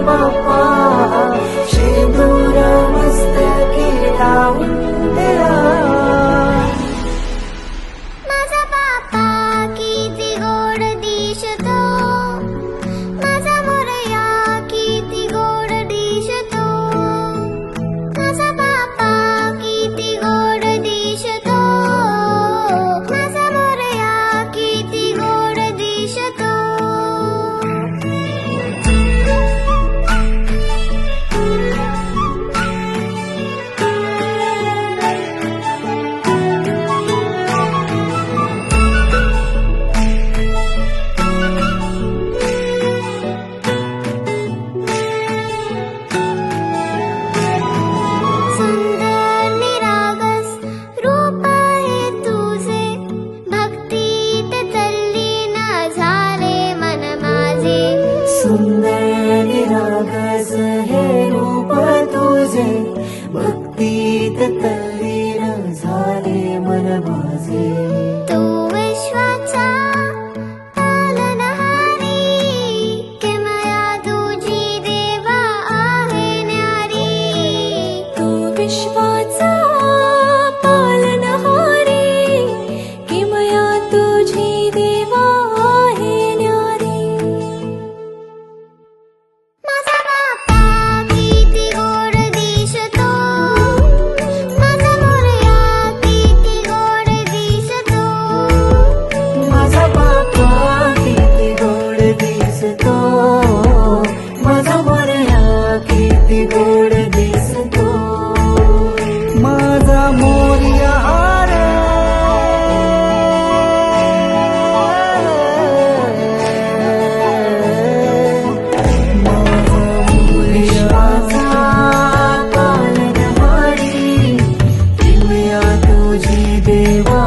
बाप्पा शेंदूर मस्तकी लावून दिला. माझा बाप्पा किती गोड दिसतो, माझा मोरया किती गोड दिसतो. माझा बाप्पा किती गोड दिसतो, माझा मोरया किती गोड दिसतो. सुंदर निरागस रूप आहे तुझे, भक्तीत तल्लीन झाले मन माझे. सुंदर निरागस हे रूप तुझे, भक्तीत तल्लीन झाले मन माझे. तू विश्वाचा पालनहारी, किमया तुझी देवा आहे न्यारी. तू विश्वाचा पालनहारी, किमया तुझी देवा आहे न्यारी. माझा बाप्पा किती गोड दिसतो, माझा मोरया किती गोड दिसतो. माझा बाप्पा किती गोड दिसतो, माझा मोरया किती गोड दिसतो. माझा मोरया रे, माझा मोरयाचा पालनहारी, किमया तुझी देवा